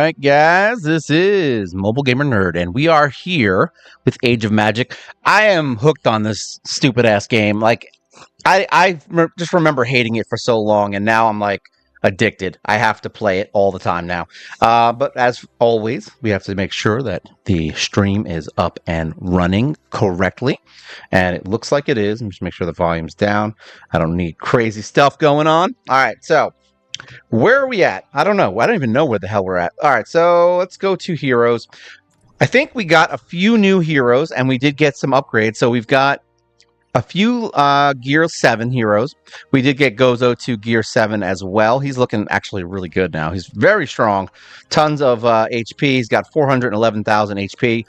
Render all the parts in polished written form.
right, guys, this is MobileGamerNerd, and we are here with Age of Magic. I am hooked on this stupid-ass game. Like, I just remember hating it for so long, and now I'm, like, addicted. I have to play it all the time now. But as always, we have to make sure that the stream is up and running correctly, and it looks like it is. Let me just make sure the volume's down. I don't need crazy stuff going on. All right, so where are we at? I don't know. I don't even know where the hell we're at. All right, so let's go to heroes. I think we got a few new heroes, and we did get some upgrades. So we've got a few Gear 7 heroes. We did get Gozo to Gear 7 as well. He's looking actually really good now. He's very strong. Tons of HP. He's got 411,000 HP.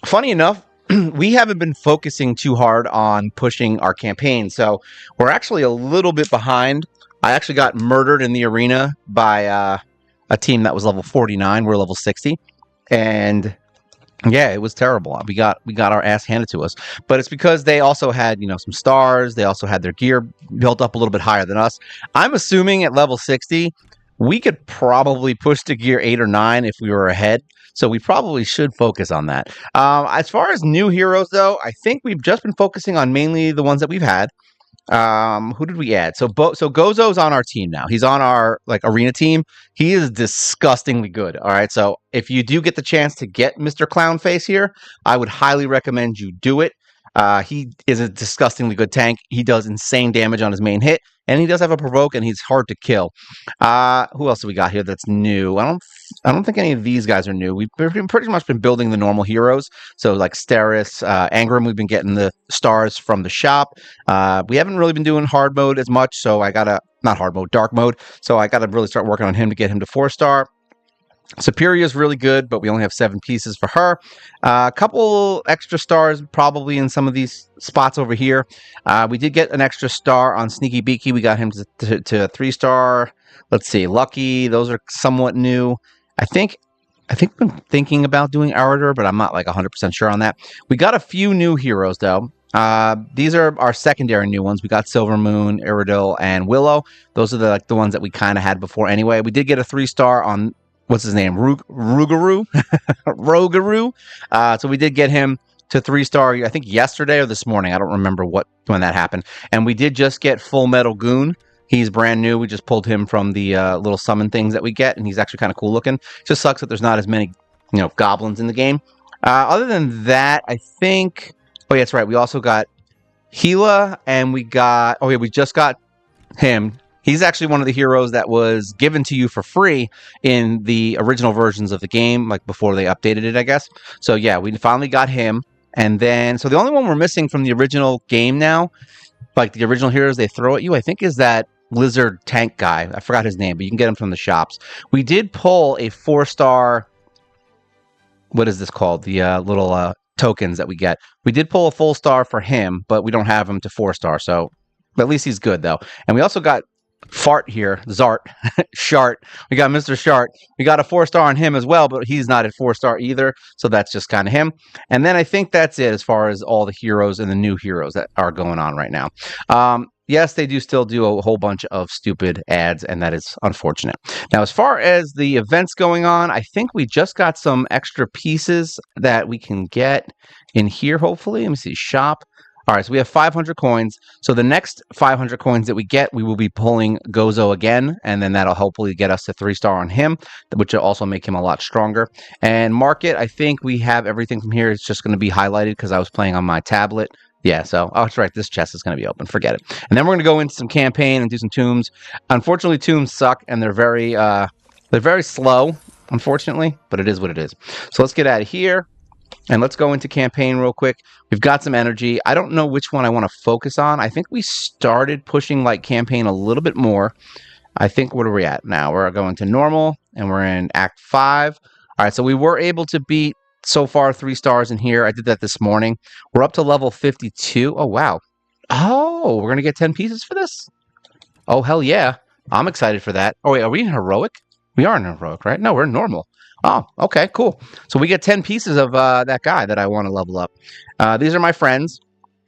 Funny enough, we haven't been focusing too hard on pushing our campaign, so we're actually a little bit behind. I actually got murdered in the arena by a team that was level 49. We're level 60. And yeah, it was terrible. We got our ass handed to us. But it's because they also had, some stars. They also had their gear built up a little bit higher than us. I'm assuming at level 60, we could probably push to gear 8 or 9 if we were ahead. So we probably should focus on that. As far as new heroes, though, I think we've just been focusing on mainly the ones that we've had. Who did we add? So Gozo's on our team now. He's on our arena team. He is disgustingly good. All right. So if you do get the chance to get Mr. Clownface here, I would highly recommend you do it. He is a disgustingly good tank. He does insane damage on his main hit, and he does have a provoke, and he's hard to kill. Who else do we got here that's new? I don't think any of these guys are new. We've pretty much been building the normal heroes. So like Steris, Angram, we've been getting the stars from the shop. We haven't really been doing hard mode as much, so not hard mode, dark mode. So I gotta really start working on him to get him to 4-star. Superior is really good, but we only have 7 pieces for her. A couple extra stars probably in some of these spots over here. We did get an extra star on Sneaky Beaky. We got him to 3-star. Let's see, Lucky. Those are somewhat new. I think I've been thinking about doing Ardor, but I'm not 100% sure on that. We got a few new heroes though. These are our secondary new ones. We got Silver Moon, Iridil, and Willow. Those are the ones that we kind of had before anyway. We did get a 3-star on what's his name? Rougarou? Rougarou. So we did get him to 3-star, I think yesterday or this morning. I don't remember when that happened. And we did just get Full Metal Goon. He's brand new. We just pulled him from the little summon things that we get, and he's actually kind of cool looking. Just sucks that there's not as many, goblins in the game. Other than that, I think... Oh, yeah, that's right. We also got Gila, and we just got him. He's actually one of the heroes that was given to you for free in the original versions of the game, before they updated it, I guess. So yeah, we finally got him. And then, so the only one we're missing from the original game now, the original heroes they throw at you, I think is that lizard tank guy. I forgot his name, but you can get him from the shops. We did pull a 4-star, what is this called? The little tokens that we get. We did pull a full star for him, but we don't have him to 4-star. So at least he's good though. And we also got Fart here, Shart. We got Mr. Shart. We got a 4-star on him as well, but he's not at 4-star either. So that's just kind of him. And then I think that's it as far as all the heroes and the new heroes that are going on right now. Yes, they do still do a whole bunch of stupid ads, and that is unfortunate. Now, as far as the events going on, I think we just got some extra pieces that we can get in here, hopefully. Let me see, shop. All right, so we have 500 coins. So the next 500 coins that we get, we will be pulling Gozo again, and then that'll hopefully get us to 3-star on him, which will also make him a lot stronger. And market, I think we have everything from here. It's just going to be highlighted because I was playing on my tablet. Yeah, so, oh, that's right, this chest is going to be open. Forget it. And then we're going to go into some campaign and do some tombs. Unfortunately, tombs suck, and they're very slow, unfortunately, but it is what it is. So let's get out of here. And let's go into campaign real quick. We've got some energy. I don't know which one I want to focus on. I think we started pushing campaign a little bit more. I think, what are we at now? We're going to normal, and we're in Act 5. All right, so we were able to beat, so far, 3 stars in here. I did that this morning. We're up to level 52. Oh, wow. Oh, we're going to get 10 pieces for this? Oh, hell yeah. I'm excited for that. Oh, wait, are we in heroic? We are in heroic, right? No, we're in normal. Oh, okay, cool. So we get 10 pieces of that guy that I want to level up. These are my friends.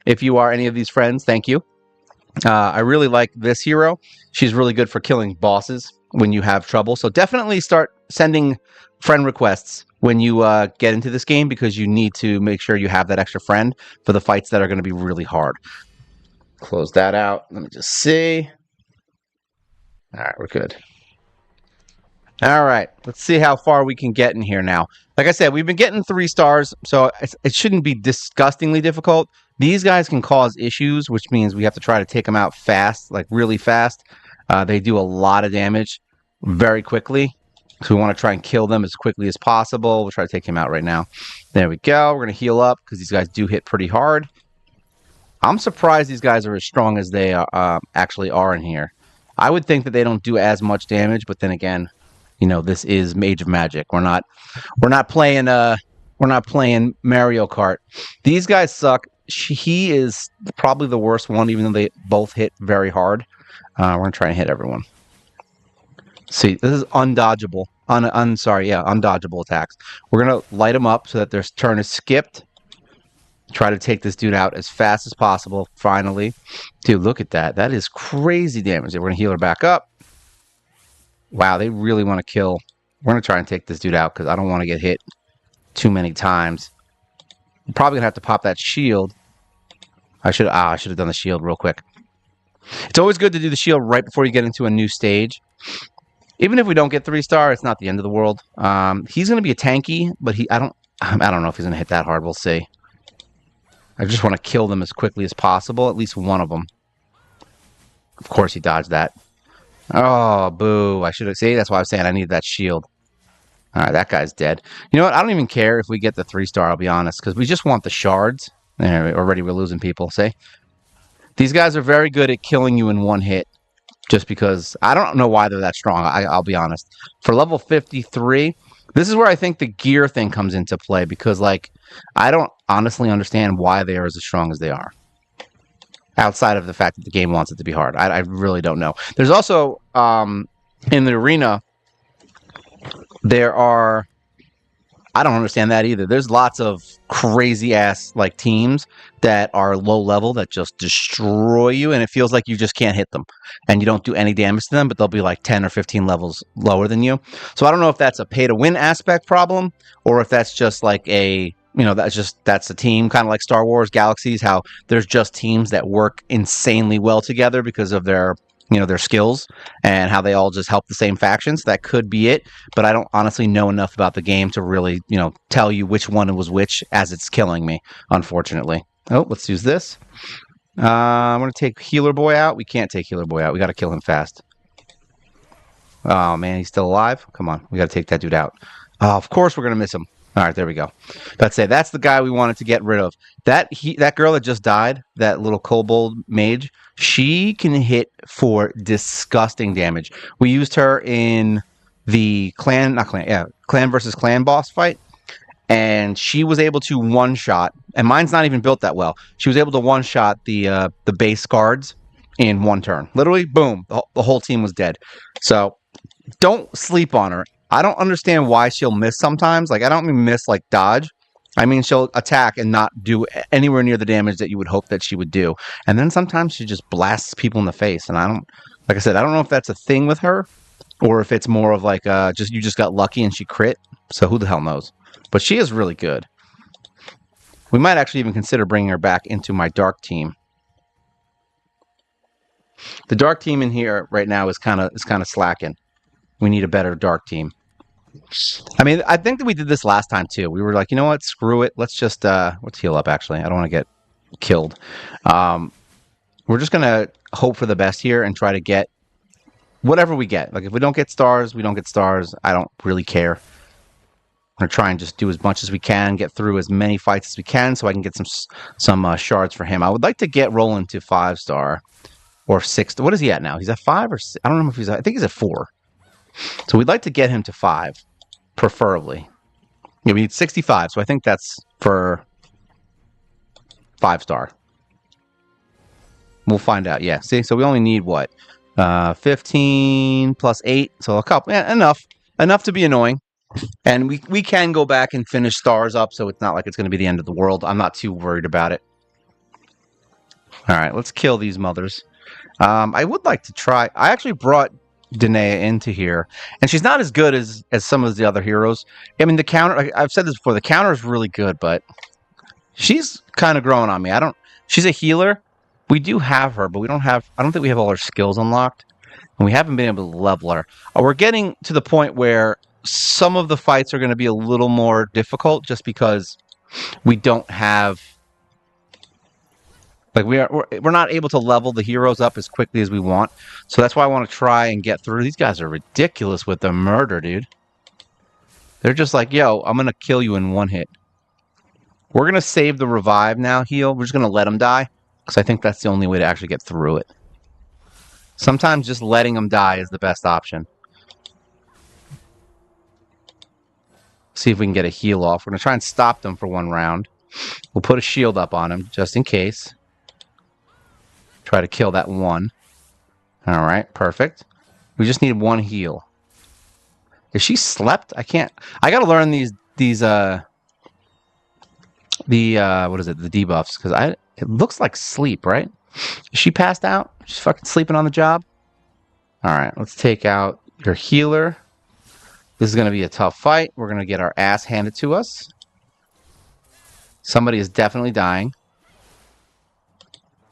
If you are any of these friends, thank you. I really like this hero. She's really good for killing bosses. when you have trouble. So definitely start sending friend requests when you get into this game, because you need to make sure you have that extra friend for the fights that are going to be really hard. Close that out. Let me just see. All right, we're good. All right, let's see how far we can get in here now. Like I said, we've been getting 3 stars, so it shouldn't be disgustingly difficult. These guys can cause issues, which means we have to try to take them out fast, like really fast. They do a lot of damage very quickly, so we want to try and kill them as quickly as possible. We'll try to take him out right now. There we go. We're going to heal up because these guys do hit pretty hard. I'm surprised these guys are as strong as they actually are in here. I would think that they don't do as much damage, but then again, you know, this is Age of Magic. We're not playing Mario Kart. These guys suck. He is probably the worst one, even though they both hit very hard. We're gonna try and hit everyone. See, this is undodgeable. Undodgeable attacks. We're gonna light them up so that their turn is skipped. Try to take this dude out as fast as possible. Finally, dude, look at that. That is crazy damage. We're gonna heal her back up. Wow, they really want to kill. We're going to try and take this dude out because I don't want to get hit too many times. I'm probably going to have to pop that shield. I should have done the shield real quick. It's always good to do the shield right before you get into a new stage. Even if we don't get 3-star, it's not the end of the world. He's going to be a tanky, but I don't know if he's going to hit that hard. We'll see. I just want to kill them as quickly as possible, at least one of them. Of course he dodged that. Oh, boo. I should have... See, that's why I was saying I need that shield. All right, that guy's dead. You know what? I don't even care if we get the 3-star, I'll be honest, because we just want the shards. There, already we're losing people, see? These guys are very good at killing you in one hit, just because... I don't know why they're that strong, I'll be honest. For level 53, this is where I think the gear thing comes into play, because, like, I don't honestly understand why they are as strong as they are. Outside of the fact that the game wants it to be hard. I really don't know. There's also, in the arena, there are... I don't understand that either. There's lots of crazy-ass, like, teams that are low level that just destroy you, and it feels like you just can't hit them. And you don't do any damage to them, but they'll be, like, 10 or 15 levels lower than you. So I don't know if that's a pay-to-win aspect problem, or if that's just, like, a... You know, that's a team, kind of like Star Wars Galaxies, how there's just teams that work insanely well together because of their, you know, their skills and how they all just help the same factions. That could be it, but I don't honestly know enough about the game to really, you know, tell you which one was which as it's killing me, unfortunately. Oh, let's use this. I'm going to take Healer Boy out. We can't take Healer Boy out. We got to kill him fast. Oh, man, he's still alive? Come on, we got to take that dude out. Of course we're going to miss him. All right, there we go. Let's say that's the guy we wanted to get rid of. That girl that just died, that little kobold mage, she can hit for disgusting damage. We used her in the clan versus clan boss fight, and she was able to one-shot, and mine's not even built that well. She was able to one-shot the base guards in one turn. Literally, boom, the whole team was dead. So don't sleep on her. I don't understand why she'll miss sometimes. Like, I don't mean miss like dodge. I mean, she'll attack and not do anywhere near the damage that you would hope that she would do. And then sometimes she just blasts people in the face. And like I said, I don't know if that's a thing with her or if it's more of like, you just got lucky and she crit. So who the hell knows? But she is really good. We might actually even consider bringing her back into my dark team. The dark team in here right now is kind of slacking. We need a better dark team. I mean, I think that we did this last time too. We were like, you know what? Screw it. Let's just let's heal up. Actually, I don't want to get killed. We're just gonna hope for the best here and try to get whatever we get. Like, if we don't get stars, we don't get stars. I don't really care. I'm gonna try and just do as much as we can, get through as many fights as we can, so I can get some shards for him. I would like to get Roland to 5-star or 6. What is he at now? He's at 5 or 6? I don't know if he's. I think he's at 4. So we'd like to get him to 5, preferably. Yeah, we need 65, so I think that's for 5-star. We'll find out. Yeah, see, so we only need what? 15 plus 8, so a couple. Yeah, enough to be annoying. And we can go back and finish stars up, so it's not like it's going to be the end of the world. I'm not too worried about it. All right, let's kill these mothers. I would like to try. I actually brought Danae into here, and she's not as good as some of the other heroes. I mean, the counter. I've said this before. The counter is really good, but she's kind of growing on me. I don't. She's a healer. We do have her, but we don't have. I don't think we have all her skills unlocked, and we haven't been able to level her. We're getting to the point where some of the fights are going to be a little more difficult, just because we don't have. Like we're not able to level the heroes up as quickly as we want. So that's why I want to try and get through. These guys are ridiculous with the murder, dude. They're just like, yo, I'm going to kill you in one hit. We're going to save the revive now, heal. We're just going to let them die. Because I think that's the only way to actually get through it. Sometimes just letting them die is the best option. See if we can get a heal off. We're going to try and stop them for one round. We'll put a shield up on them just in case. Try to kill that one. All right, perfect. We just need one heal. Is she slept? I can't. I got to learn these what is it? The debuffs, because it looks like sleep, right? Is she passed out? She's fucking sleeping on the job. All right, let's take out your healer. This is going to be a tough fight. We're going to get our ass handed to us. Somebody is definitely dying.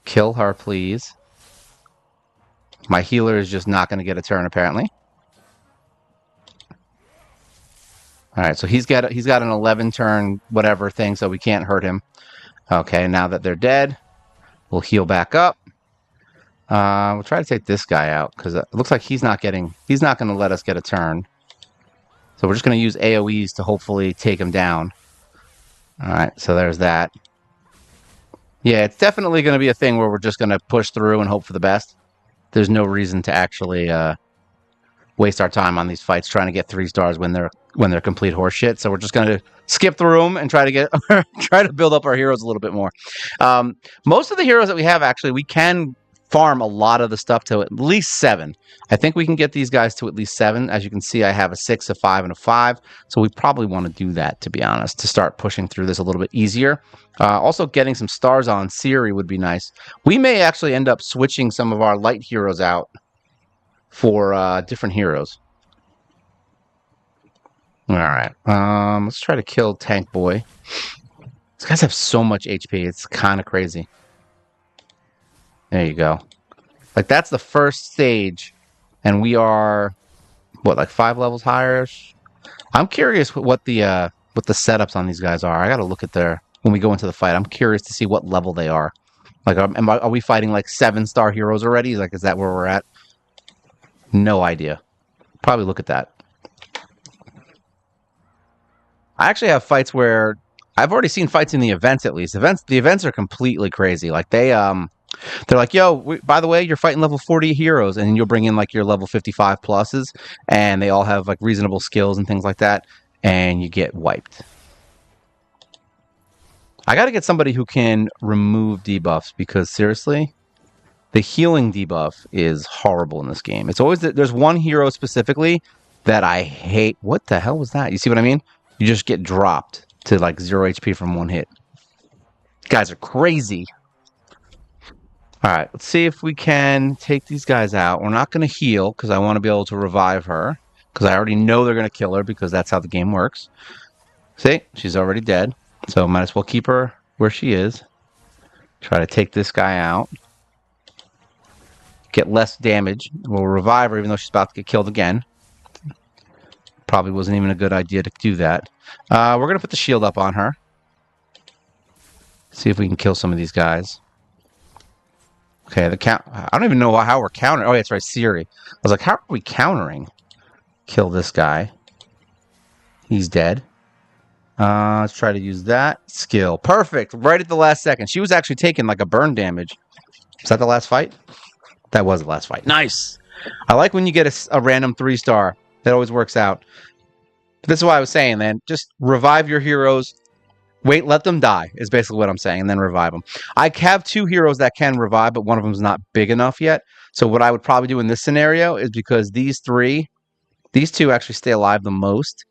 Kill her, please. My healer is just not going to get a turn, apparently. All right, so he's got an 11-turn whatever thing, so we can't hurt him. Okay, now that they're dead, we'll heal back up. We'll try to take this guy out because it looks like he's not going to let us get a turn. So we're just going to use AoEs to hopefully take him down. All right, so there's that. Yeah, it's definitely going to be a thing where we're just going to push through and hope for the best. There's no reason to actually waste our time on these fights trying to get 3 stars when they're complete horseshit. So we're just going to skip through them and try to build up our heroes a little bit more. Most of the heroes that we have, actually, we can farm a lot of the stuff to at least 7. I think we can get these guys to at least 7. As you can see, I have a 6, a 5, and a 5. So we probably want to do that, to be honest, to start pushing through this a little bit easier. Also, getting some stars on Siri would be nice. We may actually end up switching some of our light heroes out for different heroes. All right. Let's try to kill Tank Boy. These guys have so much HP. It's kind of crazy. There you go. Like, that's the first stage, and we are, what, like 5 levels higher? I'm curious what the setups on these guys are. I got to look at when we go into the fight. I'm curious to see what level they are. Like, are we fighting like 7-star heroes already? Like, is that where we're at? No idea. Probably look at that. I actually have fights where I've already seen fights in the events, at least. The events are completely crazy. Like, they're like, yo, by the way, you're fighting level 40 heroes, and you'll bring in like your level 55 pluses, and they all have like reasonable skills and things like that, and you get wiped. I got to get somebody who can remove debuffs, because seriously, the healing debuff is horrible in this game. It's always there's one hero specifically that I hate. What the hell was that? You see what I mean? You just get dropped to like 0 HP from one hit. Guys are crazy. All right, let's see if we can take these guys out. We're not going to heal because I want to be able to revive her, because I already know they're going to kill her, because that's how the game works. See, she's already dead, so might as well keep her where she is. Try to take this guy out. Get less damage. We'll revive her even though she's about to get killed again. Probably wasn't even a good idea to do that. We're going to put the shield up on her. See if we can kill some of these guys. Okay, I don't even know how we're countering. Oh, yeah, that's right, Siri. I was like, how are we countering? Kill this guy. He's dead. Let's try to use that skill. Perfect. Right at the last second. She was actually taking like a burn damage. Is that the last fight? That was the last fight. Nice. I like when you get a random 3-star. That always works out. But this is what I was saying, man. Just revive your heroes. Wait, let them die is basically what I'm saying, and then revive them. I have 2 heroes that can revive, but one of them is not big enough yet. So what I would probably do in this scenario is, because these 2 actually stay alive the most.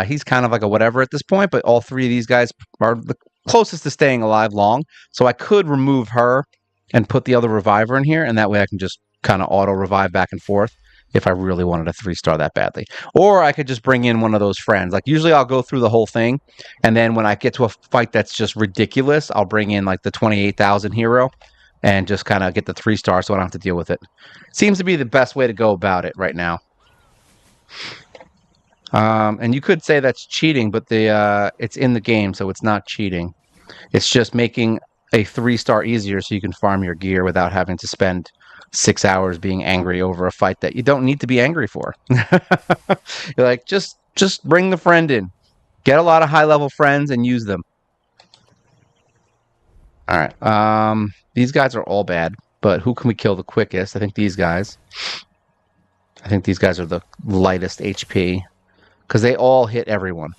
He's kind of like a whatever at this point, but all 3 of these guys are the closest to staying alive long. So I could remove her and put the other reviver in here, and that way I can just kind of auto revive back and forth. if I really wanted a 3-star that badly. Or I could just bring in one of those friends. Like usually I'll go through the whole thing, and then when I get to a fight that's just ridiculous, I'll bring in like the 28,000 hero and just kind of get the 3-star so I don't have to deal with it. Seems to be the best way to go about it right now. And you could say that's cheating, but it's in the game, so it's not cheating. It's just making a 3-star easier so you can farm your gear without having to spend 6 hours being angry over a fight that you don't need to be angry for. You're like, just bring the friend in. Get a lot of high-level friends and use them. All right. These guys are all bad, but who can we kill the quickest? I think these guys. I think these guys are the lightest HP because they all hit everyone.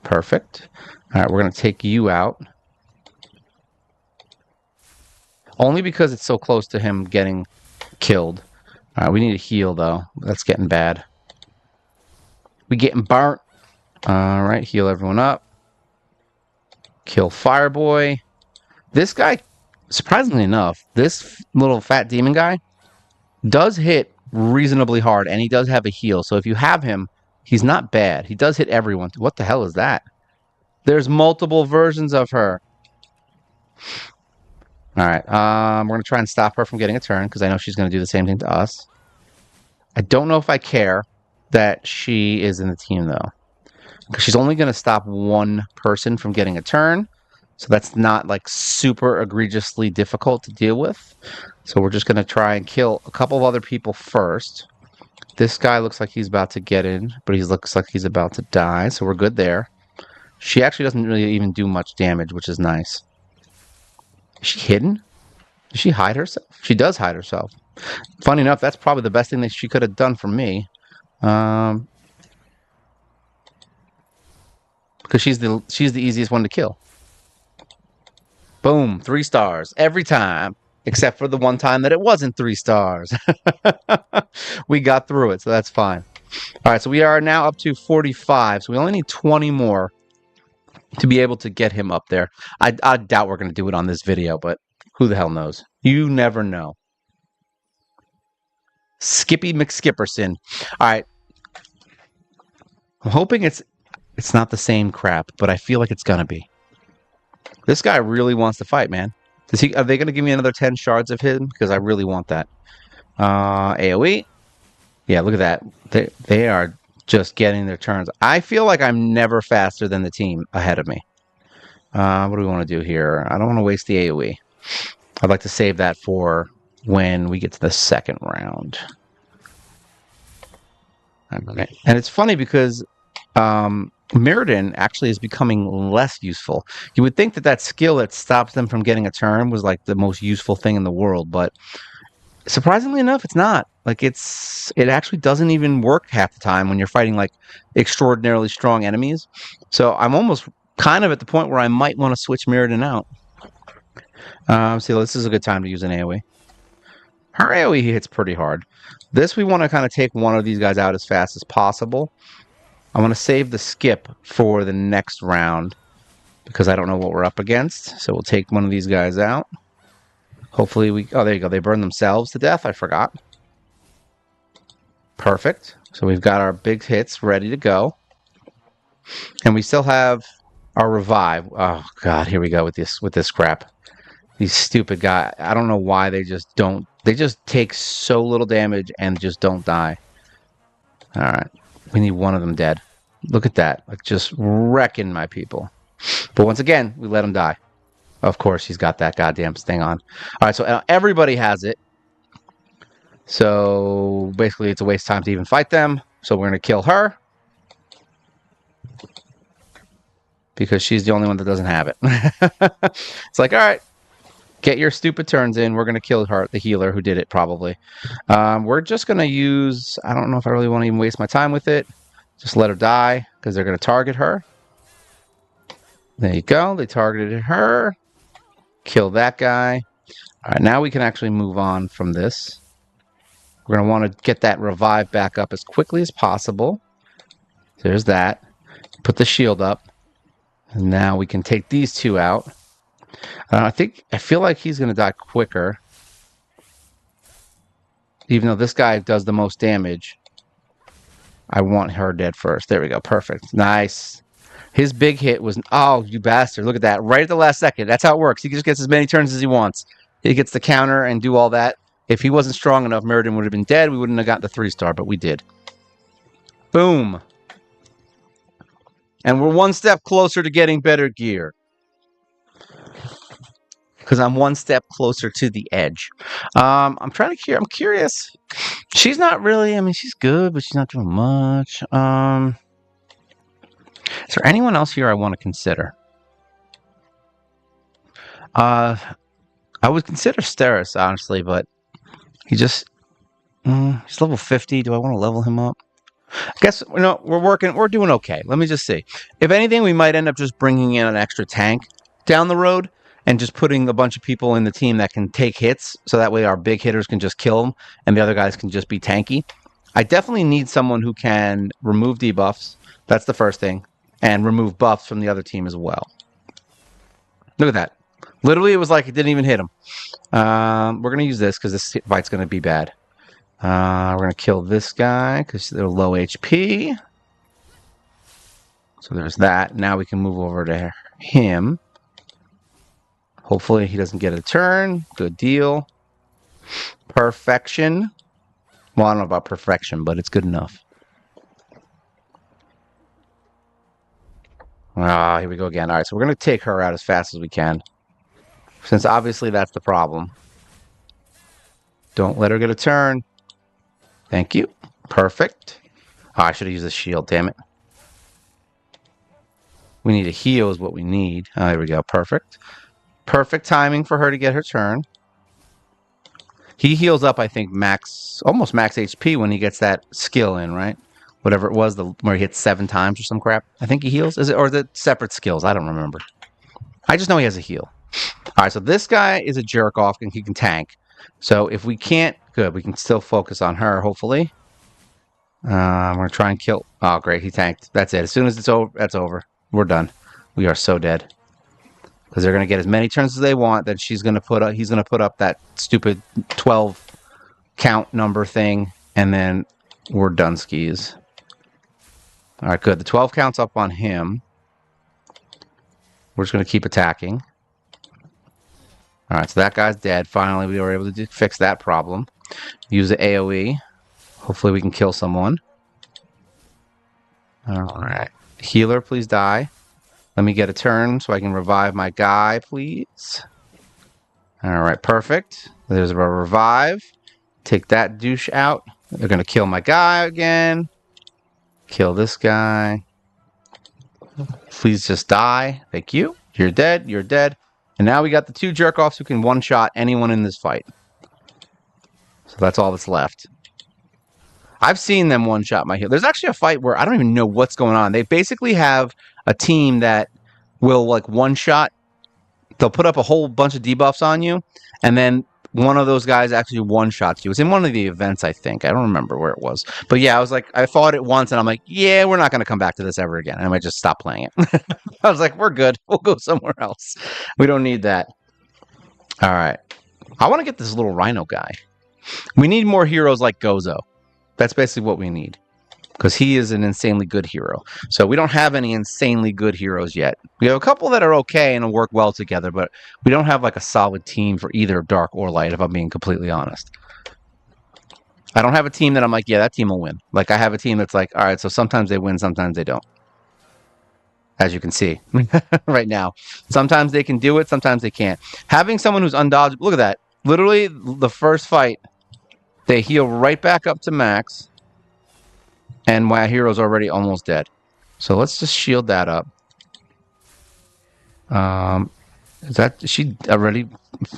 Perfect. All right, we're going to take you out. Only because it's so close to him getting killed. All right, we need to heal, though. That's getting bad. We getting burnt. All right, heal everyone up. Kill Fireboy. This guy, surprisingly enough, this little fat demon guy does hit reasonably hard, and he does have a heal. So if you have him, he's not bad. He does hit everyone. What the hell is that? There's multiple versions of her. All right, we're going to try and stop her from getting a turn because I know she's going to do the same thing to us. I don't know if I care that she is in the team, though. Because she's only going to stop one person from getting a turn. So that's not, like, super egregiously difficult to deal with. So we're just going to try and kill a couple of other people first. This guy looks like he's about to get in, but he looks like he's about to die. So we're good there. She actually doesn't really even do much damage, which is nice. Is she hidden? Does she hide herself? She does hide herself. Funny enough, that's probably the best thing that she could have done for me. Because she's the easiest one to kill. Boom, 3 stars every time, except for the one time that it wasn't 3 stars. We got through it, so that's fine. All right, so we are now up to 45, so we only need 20 more to be able to get him up there. I doubt we're going to do it on this video, but who the hell knows? You never know. Skippy McSkipperson. All right. I'm hoping it's not the same crap, but I feel like it's going to be. This guy really wants to fight, man. Are they going to give me another 10 shards of him? Because I really want that. AoE. Yeah, look at that. They are just getting their turns. I feel like I'm never faster than the team ahead of me. What do we want to do here? I don't want to waste the AoE. I'd like to save that for when we get to the second round. Okay. And it's funny because Mirrodin actually is becoming less useful. You would think that skill that stops them from getting a turn was like the most useful thing in the world, but surprisingly enough, it's not. Like it actually doesn't even work half the time when you're fighting like extraordinarily strong enemies. So I'm almost kind of at the point where I might want to switch Mirrodin out. See, this is a good time to use an AoE. Her AoE hits pretty hard. This we want to kind of take one of these guys out as fast as possible. I want to save the skip for the next round because I don't know what we're up against. So we'll take one of these guys out. Hopefully we... Oh, there you go. They burn themselves to death. I forgot. Perfect. So we've got our big hits ready to go. And we still have our revive. Oh, God. Here we go with this crap. These stupid guys. I don't know why they just don't... They just take so little damage and just don't die. All right. We need one of them dead. Look at that. Like, just wrecking my people. But once again, we let him die. Of course, he's got that goddamn thing on. All right, so everybody has it. So, basically, it's a waste of time to even fight them. So, we're going to kill her. Because she's the only one that doesn't have it. It's like, all right. Get your stupid turns in. We're going to kill her, the healer who did it, probably. We're just going to use... I don't know if I really want to even waste my time with it. Just let her die, because they're going to target her. There you go. They targeted her. Kill that guy. All right, now we can actually move on from this. We're going to want to get that revive back up as quickly as possible. There's that. Put the shield up. And now we can take these two out. I feel like he's going to die quicker. Even though this guy does the most damage. I want her dead first. There we go. Perfect. Nice. His big hit was... Oh, you bastard. Look at that. Right at the last second. That's how it works. He just gets as many turns as he wants. He gets the counter and do all that. If he wasn't strong enough, Meriden would have been dead. We wouldn't have gotten the 3-star, but we did. Boom. And we're one step closer to getting better gear. Because I'm one step closer to the edge. I'm curious. She's not really... I mean, she's good, but she's not doing much. Is there anyone else here I want to consider? I would consider Steris, honestly, but he just... he's level 50. Do I want to level him up? I guess, we're doing okay. Let me just see. If anything, we might end up just bringing in an extra tank down the road and just putting a bunch of people in the team that can take hits, so that way our big hitters can just kill them and the other guys can just be tanky. I definitely need someone who can remove debuffs. That's the first thing. And remove buffs from the other team as well. Look at that. Literally, it was like it didn't even hit him. We're going to use this because this fight's going to be bad. We're going to kill this guy because they're low HP. So there's that. Now we can move over to him. Hopefully he doesn't get a turn. Good deal. Perfection. Well, I don't know about perfection, but it's good enough. Ah, here we go again. All right, so we're going to take her out as fast as we can. Since obviously that's the problem. Don't let her get a turn. Thank you. Perfect. Oh, I should have used a shield, damn it. We need a heal is what we need. Oh, there we go. Perfect. Perfect timing for her to get her turn. He heals up, I think, almost max HP when he gets that skill in, right? Whatever it was, where he hits 7 times or some crap. I think he heals. Or is it separate skills? I don't remember. I just know he has a heal. All right, so this guy is a jerk-off, and he can tank. So if we can't... Good, we can still focus on her, hopefully. We're going to try and kill... Oh, great, he tanked. That's it. As soon as it's over, that's over. We're done. We are so dead. Because they're going to get as many turns as they want. Then he's going to put up that stupid 12 count number thing. And then we're done skis. All right, good. The 12 count's up on him. We're just going to keep attacking. All right, so that guy's dead. Finally, we were able to fix that problem. Use the AoE. Hopefully we can kill someone. All right. Healer, please die. Let me get a turn so I can revive my guy, please. All right, perfect. There's a revive. Take that douche out. They're going to kill my guy again. Kill this guy. Please just die. Thank you. You're dead. You're dead. And now we got the 2 jerk-offs who can one-shot anyone in this fight. So that's all that's left. I've seen them one-shot my heal. There's actually a fight where I don't even know what's going on. They basically have a team that will, like, one-shot. They'll put up a whole bunch of debuffs on you, and then one of those guys actually one-shots you. It's in one of the events, I think. I don't remember where it was. But yeah, I fought it once, and I'm like, yeah, we're not going to come back to this ever again. And I might just stop playing it. I was like, we're good. We'll go somewhere else. We don't need that. All right. I want to get this little rhino guy. We need more heroes like Gozo. That's basically what we need. Because he is an insanely good hero. So we don't have any insanely good heroes yet. We have a couple that are okay and will work well together, but we don't have like a solid team for either dark or light, if I'm being completely honest. I don't have a team that I'm like, yeah, that team will win. Like, I have a team that's like, all right, so sometimes they win, sometimes they don't. As you can see right now. Sometimes they can do it, sometimes they can't. Having someone who's undodgeable, look at that. Literally, the first fight, they heal right back up to max. And my hero's already almost dead. So let's just shield that up. Is she already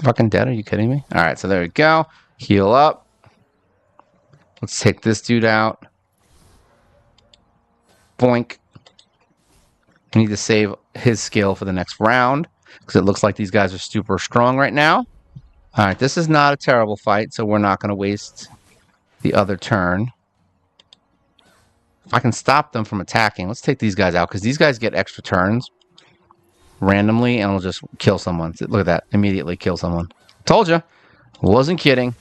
fucking dead? Are you kidding me? All right, so there we go. Heal up. Let's take this dude out. Boink. We need to save his skill for the next round. Because it looks like these guys are super strong right now. All right, this is not a terrible fight, so we're not going to waste the other turn. If I can stop them from attacking, let's take these guys out, because these guys get extra turns randomly, and we'll just kill someone. Look at that. Immediately kill someone. Told you. Wasn't kidding.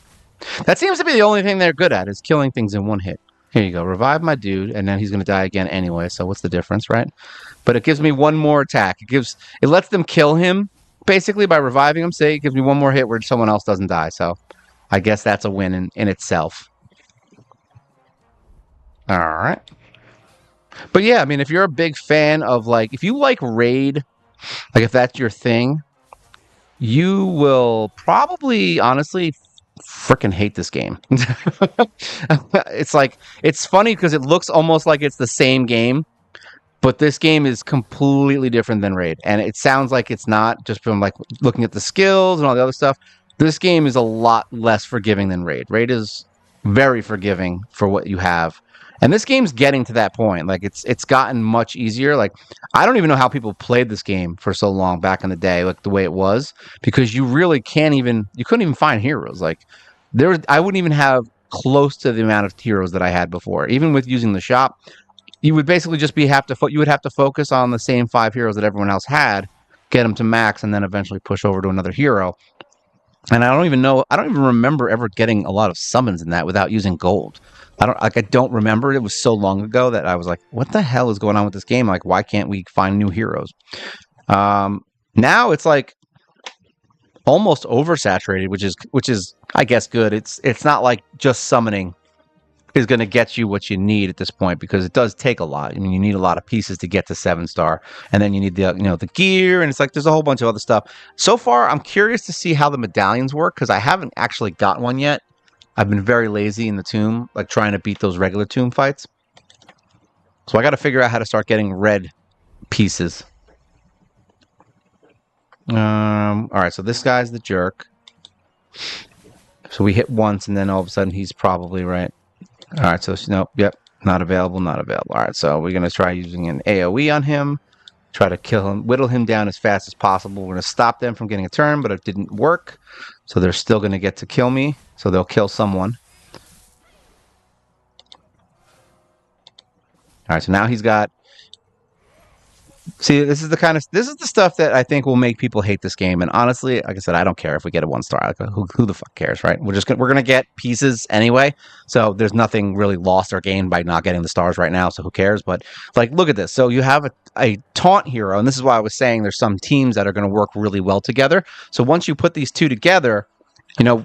That seems to be the only thing they're good at, is killing things in one hit. Here you go. Revive my dude, and then he's going to die again anyway. So what's the difference, right? But it gives me one more attack. It lets them kill him basically by reviving him. Say it gives me one more hit where someone else doesn't die. So I guess that's a win in itself. All right. But yeah, I mean, if you're a big fan of like, if you like Raid, like if that's your thing, you will probably honestly freaking hate this game. It's like, it's funny because it looks almost like it's the same game, but this game is completely different than Raid. And it sounds like it's not, just from like looking at the skills and all the other stuff. This game is a lot less forgiving than Raid. Raid is very forgiving for what you have. And this game's getting to that point. Like it's gotten much easier. Like I don't even know how people played this game for so long back in the day, like the way it was, because you really couldn't even find heroes. Like I wouldn't even have close to the amount of heroes that I had before. Even with using the shop, you would basically just you would have to focus on the same 5 heroes that everyone else had, get them to max, and then eventually push over to another hero. And I don't even remember ever getting a lot of summons in that without using gold. I don't remember. It was so long ago that I was like, what the hell is going on with this game? Like, why can't we find new heroes? Now it's like almost oversaturated, which is I guess good. It's not like just summoning is going to get you what you need at this point, because it does take a lot. I mean, you need a lot of pieces to get to 7-star, and then you need the gear, and it's like there's a whole bunch of other stuff. So far, I'm curious to see how the medallions work, because I haven't actually got one yet. I've been very lazy in the tomb, like trying to beat those regular tomb fights. So I got to figure out how to start getting red pieces. All right, so this guy's the jerk. So we hit once, and then all of a sudden he's probably right. All right, so nope, yep, not available, not available. All right, so we're going to try using an AoE on him, try to kill him, whittle him down as fast as possible. We're going to stop them from getting a turn, but it didn't work. So they're still going to get to kill me, so they'll kill someone. All right, so now he's got... See, this is the stuff that I think will make people hate this game. And honestly, like I said, I don't care if we get a 1-star. Like, who the fuck cares, right? We're gonna get pieces anyway. So there's nothing really lost or gained by not getting the stars right now. So who cares? But like, look at this. So you have a taunt hero, and this is why I was saying there's some teams that are going to work really well together. So once you put these two together,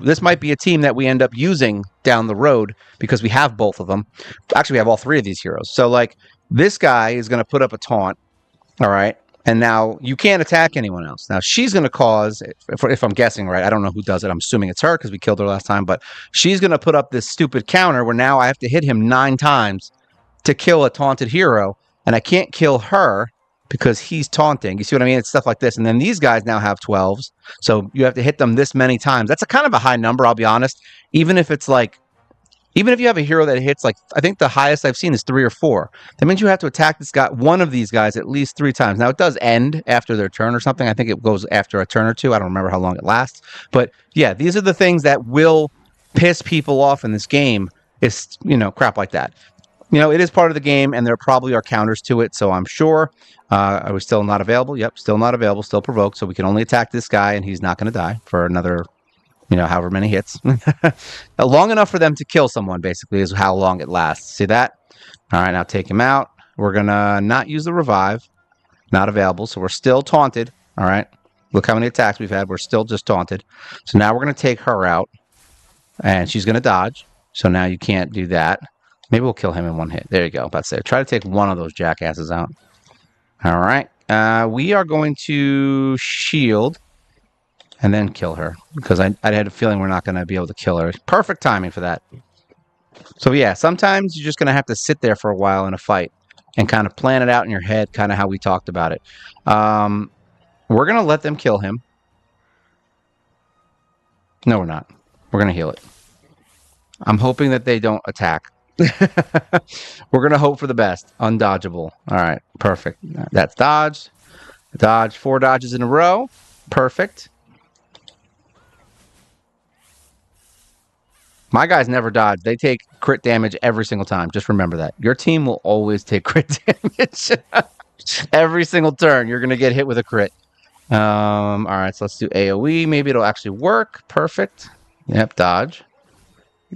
this might be a team that we end up using down the road because we have both of them. Actually, we have all 3 of these heroes. So like, this guy is going to put up a taunt. All right. And now you can't attack anyone else. Now she's going to cause, if I'm guessing right, I don't know who does it. I'm assuming it's her because we killed her last time. But she's going to put up this stupid counter where now I have to hit him 9 times to kill a taunted hero. And I can't kill her because he's taunting. You see what I mean? It's stuff like this. And then these guys now have 12s. So you have to hit them this many times. That's a kind of a high number, I'll be honest. Even if you have a hero that hits, like, I think the highest I've seen is 3 or 4. That means you have to attack this guy, one of these guys, at least 3 times. Now, it does end after their turn or something. I think it goes after a turn or 2. I don't remember how long it lasts. But, yeah, these are the things that will piss people off in this game, is, crap like that. It is part of the game, and there probably are counters to it, so I'm sure. Are we still not available? Yep, still not available, still provoked. So we can only attack this guy, and he's not going to die for another... however many hits. Long enough for them to kill someone, basically, is how long it lasts. See that? All right, now take him out. We're going to not use the revive. Not available, so we're still taunted. All right? Look how many attacks we've had. We're still just taunted. So now we're going to take her out, and she's going to dodge. So now you can't do that. Maybe we'll kill him in 1 hit. There you go. About to say, try to take one of those jackasses out. All right. We are going to shield... and then kill her, because I had a feeling we're not going to be able to kill her. Perfect timing for that. So yeah, sometimes you're just going to have to sit there for a while in a fight and kind of plan it out in your head, kind of how we talked about it. We're going to let them kill him. No, we're not. We're going to heal it. I'm hoping that they don't attack. We're going to hope for the best. Undodgeable. All right, perfect. That's dodged. Dodge 4 dodges in a row. Perfect. My guys never dodge. They take crit damage every single time. Just remember that. Your team will always take crit damage. Every single turn, you're going to get hit with a crit. All right, so let's do AoE. Maybe it'll actually work. Perfect. Yep, dodge.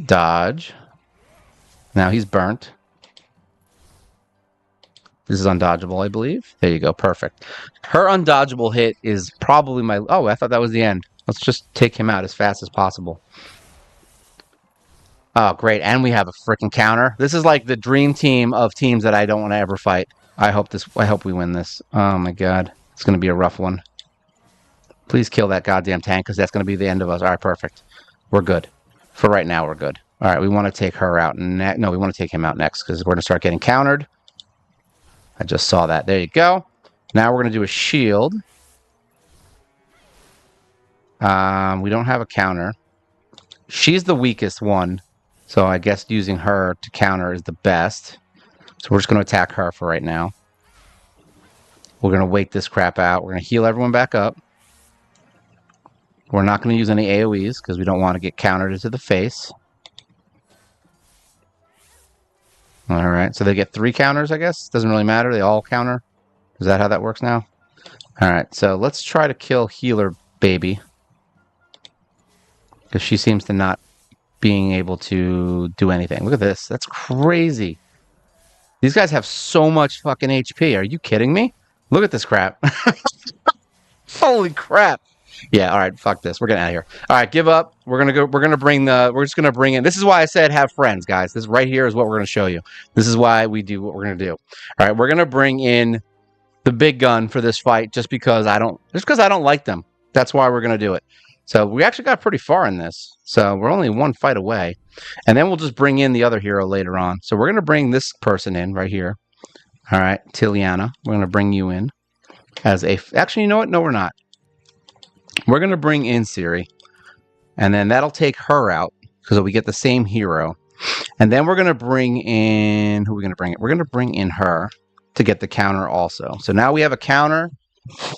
Dodge. Now he's burnt. This is undodgeable, I believe. There you go. Perfect. Her undodgeable hit is probably my... Oh, I thought that was the end. Let's just take him out as fast as possible. Oh, great. And we have a freaking counter. This is like the dream team of teams that I don't want to ever fight. I hope we win this. Oh, my God. It's going to be a rough one. Please kill that goddamn tank, because that's going to be the end of us. All right, perfect. We're good. For right now, we're good. All right, we want to take her out. No, we want to take him out next, because we're going to start getting countered. I just saw that. There you go. Now we're going to do a shield. We don't have a counter. She's the weakest one, so I guess using her to counter is the best. So we're just going to attack her for right now. We're going to wait this crap out. We're going to heal everyone back up. We're not going to use any AoEs because we don't want to get countered into the face. All right, so they get 3 counters, I guess. Doesn't really matter. They all counter. Is that how that works now? All right, so let's try to kill Healer Baby, because she seems to not being able to do anything. Look at this. That's crazy. These guys have so much fucking HP. Are you kidding me? Look at this crap. Holy crap. Yeah, all right, fuck this. We're getting out of here. All right, give up. We're just gonna bring in. This is why I said have friends, guys. This right here is what we're gonna show you. This is why we do what we're gonna do. All right, we're gonna bring in the big gun for this fight just because I don't like them. That's why we're gonna do it. So we actually got pretty far in this. So we're only one fight away. And then we'll just bring in the other hero later on. So we're gonna bring this person in right here. All right, Tiliana. We're gonna bring you in as a actually, you know what? No, we're not. We're going to bring in Siri, and then that'll take her out because we get the same hero. And then we're going to bring in... Who are we going to bring in? We're going to bring in her to get the counter also. So now we have a counter,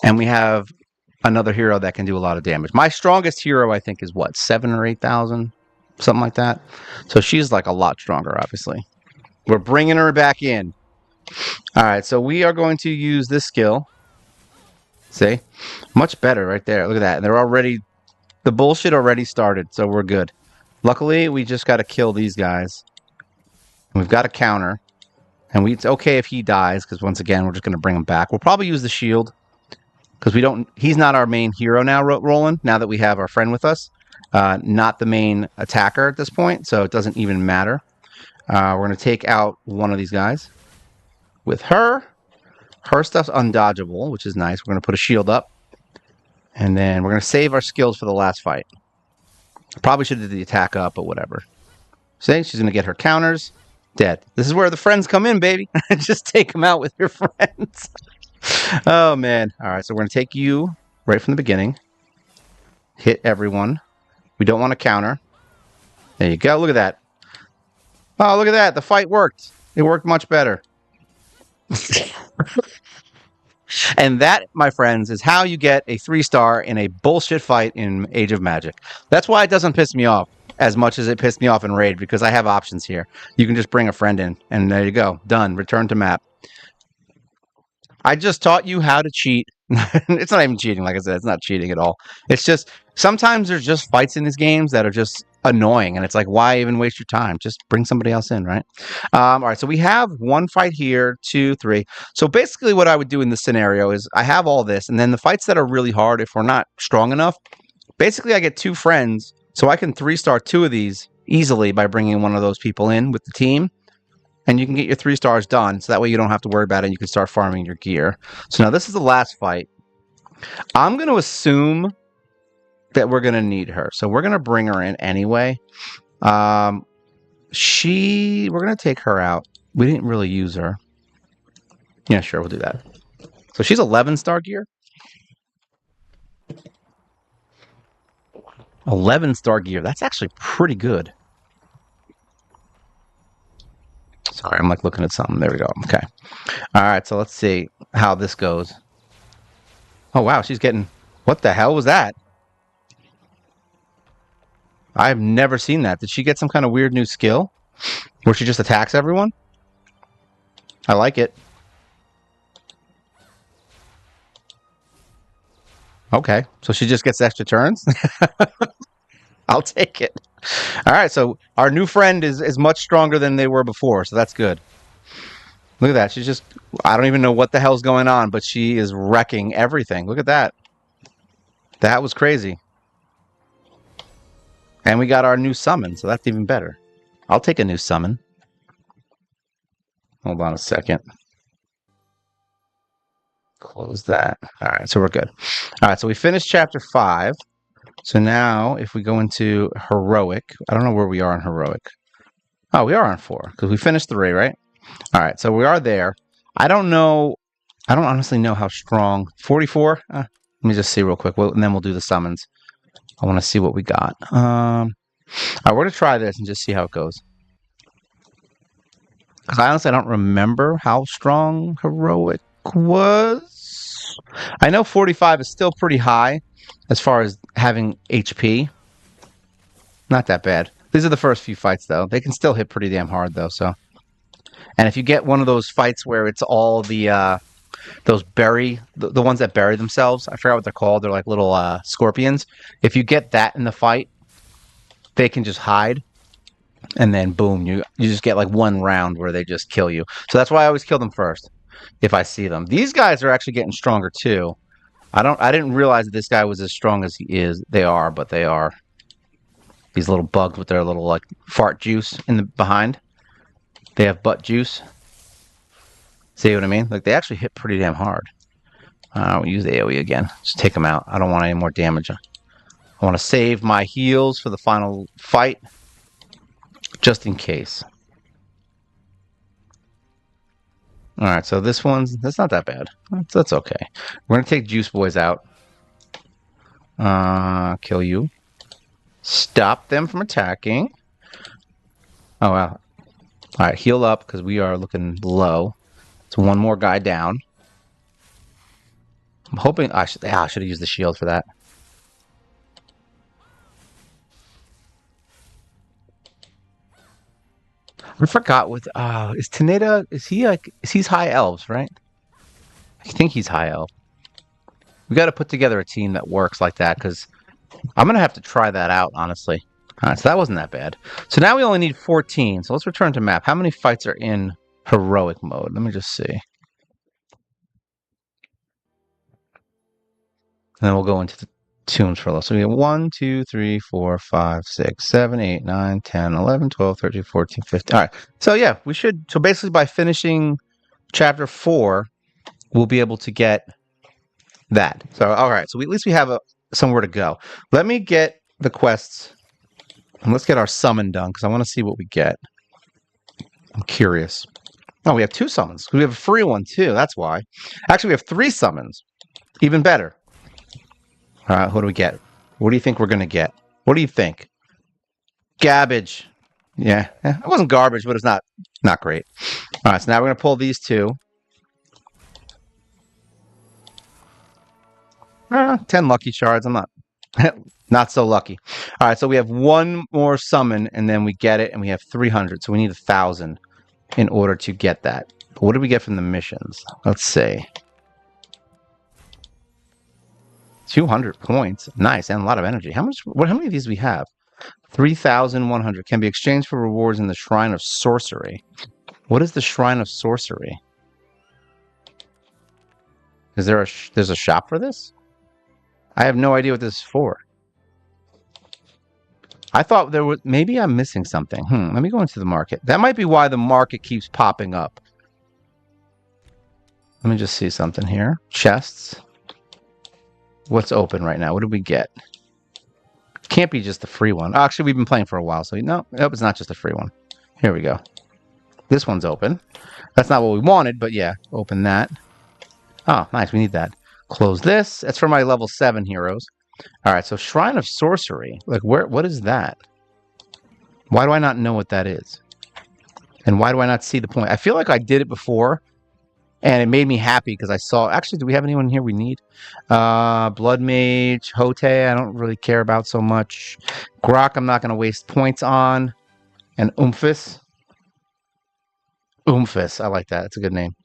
and we have another hero that can do a lot of damage. My strongest hero, I think, is what? 7,000 or 8,000? Something like that. So she's like a lot stronger, obviously. We're bringing her back in. All right, so we are going to use this skill. See? Much better right there. Look at that. They're already... The bullshit already started, so we're good. Luckily, we just got to kill these guys. We've got a counter. And it's okay if he dies, because once again, we're just going to bring him back. We'll probably use the shield, because we don't... He's not our main hero now, Roland, now that we have our friend with us. Not the main attacker at this point, so it doesn't even matter. We're going to take out one of these guys. With her... Her stuff's undodgeable, which is nice. We're going to put a shield up. And then we're going to save our skills for the last fight. Probably should have did the attack up, but whatever. See, she's going to get her counters. Dead. This is where the friends come in, baby. Just take them out with your friends. Oh, man. All right, so we're going to take you right from the beginning. Hit everyone. We don't want to counter. There you go. Look at that. Oh, look at that. The fight worked. It worked much better. And that, my friends, is how you get a 3-star in a bullshit fight in Age of Magic. That's why it doesn't piss me off as much as it pissed me off in Raid, because I have options here. You can just bring a friend in, and there you go. Done. Return to map. I just taught you how to cheat. It's not even cheating, like I said. It's not cheating at all. It's just, sometimes there's just fights in these games that are just annoying, and it's like, why even waste your time? Just bring somebody else in, right? All right, so we have one fight here, 2, 3. So basically what I would do in this scenario is I have all this, and then the fights that are really hard, if we're not strong enough, basically I get 2 friends, so I can 3-star 2 of these easily by bringing one of those people in with the team, and you can get your 3 stars done, so that way you don't have to worry about it, and you can start farming your gear. So now this is the last fight. I'm going to assume that we're going to need her. So we're going to bring her in anyway. We're going to take her out. We didn't really use her. Yeah, sure, we'll do that. So she's 11-star gear. 11-star gear. That's actually pretty good. Sorry, I'm like looking at something. There we go. Okay. All right, so let's see how this goes. Oh, wow, she's getting... What the hell was that? I've never seen that. Did she get some kind of weird new skill where she just attacks everyone? I like it. Okay, so she just gets extra turns? I'll take it. All right, so our new friend is much stronger than they were before, so that's good. Look at that. She's just, I don't even know what the hell's going on, but she is wrecking everything. Look at that. That was crazy. And we got our new summon, so that's even better. I'll take a new summon. Hold on a second. Close that. All right, so we're good. All right, so we finished chapter 5. So now if we go into heroic, I don't know where we are in heroic. Oh, we are on 4 because we finished 3, right? All right, so we are there. I don't know. I don't honestly know how strong. 44? Let me just see real quick, and then we'll do the summons. I want to see what we got. All right, we're going to try this and just see how it goes. Because honestly, I don't remember how strong heroic was. I know 45 is still pretty high as far as having HP. Not that bad. These are the first few fights, though. They can still hit pretty damn hard, though. So, and if you get one of those fights where it's all the those the ones that bury themselves, I forgot what they're called. They're like little scorpions. If you get that in the fight, they can just hide, and then boom, you just get like one round where they just kill you. So that's why I always kill them first if I see them. These guys are actually getting stronger too. I didn't realize that this guy was as strong as he is. They are, but they are. These little bugs with their little like fart juice in the behind. They have butt juice. See what I mean? Like they actually hit pretty damn hard. We'll use the AoE again. Just take them out. I don't want any more damage. I want to save my heals for the final fight, just in case. All right, so that's not that bad. That's okay. We're gonna take Juice Boys out. Kill you. Stop them from attacking. Oh wow. All right, heal up because we are looking low. So one more guy down. I'm hoping I should have used the shield for that. I forgot with is Taneda, he's high elves, right? I think he's high elf. We got to put together a team that works like that because I'm gonna have to try that out, honestly. All right, so that wasn't that bad. So now we only need 14. So let's return to map. How many fights are in heroic mode? Let me just see. And then we'll go into the tunes for a little. So we have 1, 2, 3, 4, 5, 6, 7, 8, 9, 10, 11, 12, 13, 14, 15. All right. So yeah, we should. So basically by finishing chapter 4, we'll be able to get that. So all right. So at least we have somewhere to go. Let me get the quests. And let's get our summon done because I want to see what we get. I'm curious. Oh, we have 2 summons. We have a free one too. That's why. Actually, we have 3 summons. Even better. All right, what do we get? What do you think we're going to get? What do you think? Garbage. Yeah, it wasn't garbage, but it's not great. All right, so now we're going to pull these 2. 10 lucky shards. I'm not so lucky. All right, so we have 1 more summon, and then we get it, and we have 300. So we need 1,000 in order to get that. But what did we get from the missions? Let's see. 200 points. Nice, and a lot of energy. How many of these do we have? 3,100 can be exchanged for rewards in the Shrine of Sorcery. What is the Shrine of Sorcery? Is there's a shop for this? I have no idea what this is for. I thought there was, maybe I'm missing something. Let me go into the market. That might be why the market keeps popping up. Let me just see something here. Chests. What's open right now? What did we get? Can't be just the free one. Oh, actually, we've been playing for a while, so nope, it's not just a free one. Here we go. This one's open. That's not what we wanted, but yeah, open that. Oh, nice. We need that. Close this. That's for my level 7 heroes. All right, so Shrine of Sorcery. Like, what is that? Why do I not know what that is? And why do I not see the point? I feel like I did it before, and it made me happy because I saw... Actually, do we have anyone here we need? Blood Mage, Hote, I don't really care about so much. Grok, I'm not going to waste points on. And Oomphless. Oomphless, I like that. It's a good name.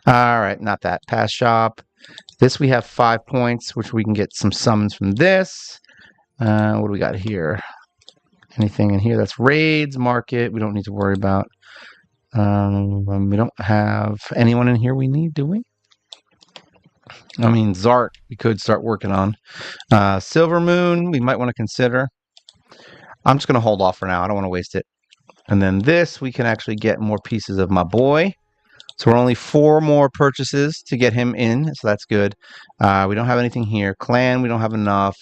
All right, not that. Pass Shop. This we have 5 points, which we can get some summons from this. What do we got here? Anything in here that's raids, market, we don't need to worry about. We don't have anyone in here we need, do we? I mean, Zart, we could start working on. Silver Moon, we might want to consider. I'm just going to hold off for now. I don't want to waste it. And then this, we can actually get more pieces of my boy. So we're only 4 more purchases to get him in, so that's good. We don't have anything here. Clan, we don't have enough.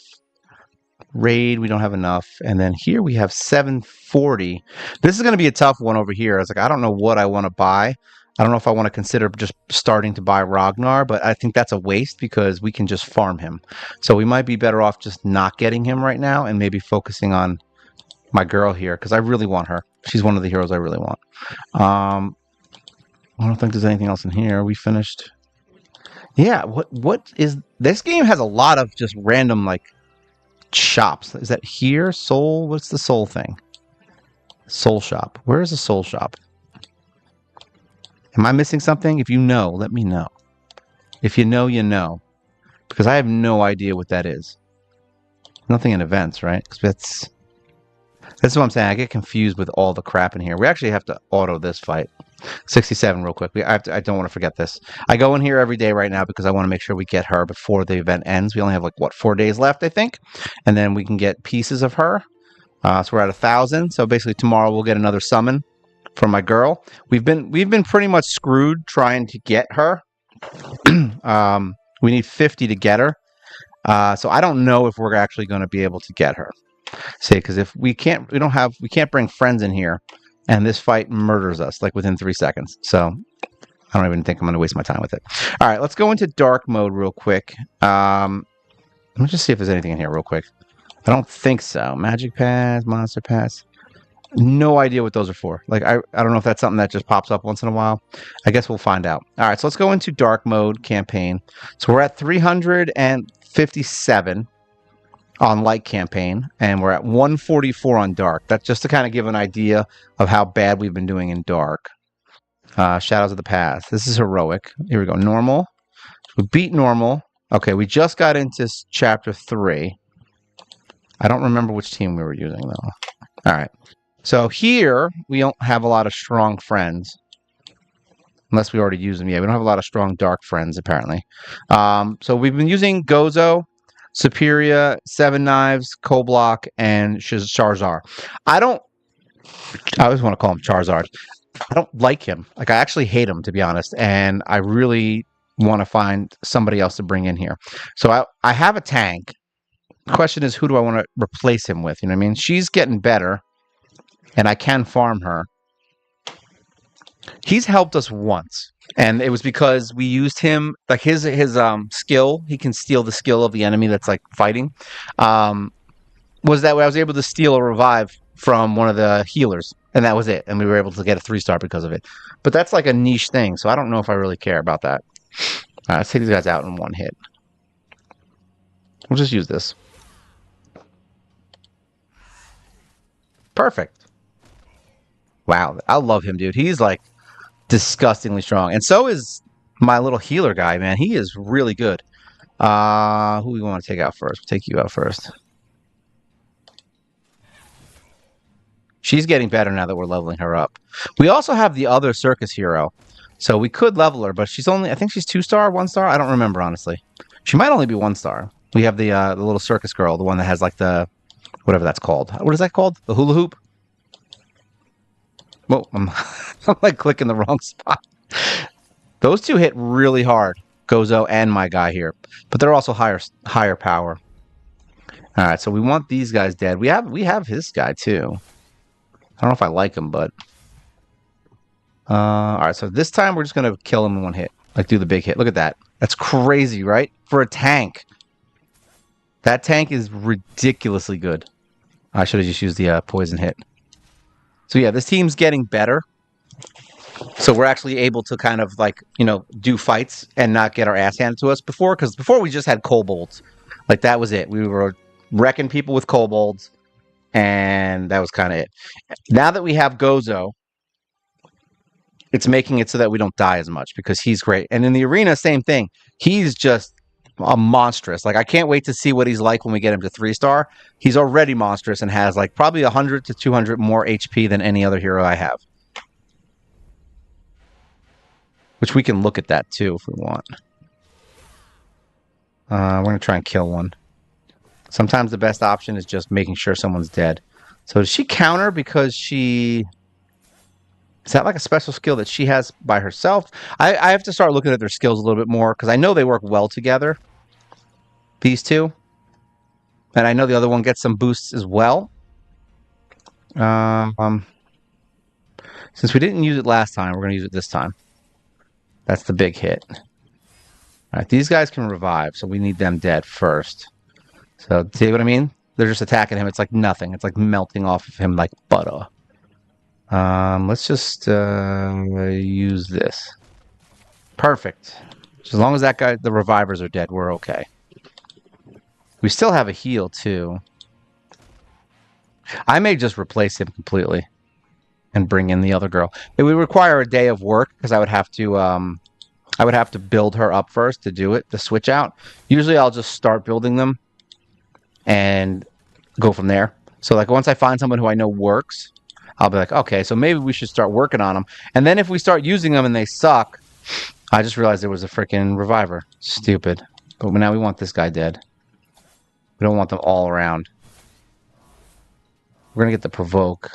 Raid, we don't have enough. And then here we have 740. This is going to be a tough one over here. I was like, I don't know what I want to buy. I don't know if I want to consider just starting to buy Ragnar, but I think that's a waste because we can just farm him. So we might be better off just not getting him right now and maybe focusing on my girl here because I really want her. She's one of the heroes I really want. I don't think there's anything else in here. We finished. Yeah, what is... This game has a lot of just random, like, shops. Is that here? Soul? What's the soul thing? Soul shop. Where is the soul shop? Am I missing something? If you know, let me know. If you know, you know. Because I have no idea what that is. Nothing in events, right? Because that's what I'm saying. I get confused with all the crap in here. We actually have to auto this fight. 67 real quick. I don't want to forget this. I go in here every day right now because I want to make sure we get her before the event ends. We only have, like, what, 4 days left, I think? And then we can get pieces of her. So we're at 1,000. So basically tomorrow we'll get another summon from my girl. We've been pretty much screwed trying to get her. We need 50 to get her. So I don't know if we're actually going to be able to get her. See, because if we can't bring friends in here, and this fight murders us like within 3 seconds. So I don't even think I'm going to waste my time with it. All right, let's go into dark mode real quick. Let me just see if there's anything in here real quick. I don't think so. Magic Pass, Monster Pass. No idea what those are for. Like, I don't know if that's something that just pops up once in a while. I guess we'll find out. All right, so let's go into dark mode campaign. So we're at 357 on light campaign, and we're at 144 on dark. That's just to kind of give an idea of how bad we've been doing in dark. Shadows of the Past. This is heroic. Here we go. Normal. We beat normal. Okay, we just got into chapter 3. I don't remember which team we were using, though. All right. So here, we don't have a lot of strong friends. Unless we already used them. Yeah, we don't have a lot of strong dark friends, apparently. So we've been using Gozo, Superior, Seven Knives, Koblock, and Charizard. I always want to call him Charizard. I don't like him. Like, I actually hate him, to be honest. And I really want to find somebody else to bring in here. So I have a tank. The question is, who do I want to replace him with? You know what I mean? She's getting better. And I can farm her. He's helped us once. And it was because we used him, like his skill, he can steal the skill of the enemy that's like fighting. Was that way I was able to steal a revive from one of the healers. And that was it. And we were able to get a 3-star because of it. But that's like a niche thing. So I don't know if I really care about that. All right, let's take these guys out in one hit. We'll just use this. Perfect. Wow, I love him, dude. He's like disgustingly strong. And so is my little healer guy, man. He is really good. Who we want to take out first? We'll take you out first. She's getting better now that we're leveling her up. We also have the other circus hero. So we could level her, but she's only, I think she's 2-star, 1-star? I don't remember, honestly. She might only be 1-star. We have the little circus girl, the one that has like the, whatever that's called. What is that called? The hula hoop? Whoa, I'm like clicking the wrong spot. Those two hit really hard, Gozo and my guy here. But they're also higher power. All right, so we want these guys dead. We have his guy too. I don't know if I like him, but all right, so this time we're just going to kill him in one hit. Like, do the big hit. Look at that. That's crazy, right? For a tank. That tank is ridiculously good. I should have just used the poison hit. So yeah, this team's getting better. So we're actually able to kind of like, you know, do fights and not get our ass handed to us before. Because before we just had kobolds. Like, that was it. We were wrecking people with kobolds. And that was kind of it. Now that we have Gozo, it's making it so that we don't die as much because he's great. And in the arena, same thing. He's just monstrous. Like, I can't wait to see what he's like when we get him to 3-star. He's already monstrous and has like probably 100 to 200 more HP than any other hero I have. Which we can look at that too if we want. We're going to try and kill one. Sometimes the best option is just making sure someone's dead. So does she counter because she... Is that like a special skill that she has by herself? I have to start looking at their skills a little bit more because I know they work well together. These two. And I know the other one gets some boosts as well. Since we didn't use it last time, we're going to use it this time. That's the big hit. All right, these guys can revive, so we need them dead first. So, see what I mean? They're just attacking him. It's like nothing. It's like melting off of him like butter. Let's just use this. Perfect. As long as that guy, the revivers are dead, we're okay. We still have a heal, too. I may just replace him completely and bring in the other girl. It would require a day of work because I would have to build her up first to do it, to switch out. Usually I'll just start building them and go from there. So like once I find someone who I know works, I'll be like, okay, so maybe we should start working on them. And then if we start using them and they suck, I just realized there was a freaking reviver. Stupid. But now we want this guy dead. We don't want them all around. We're going to get the provoke.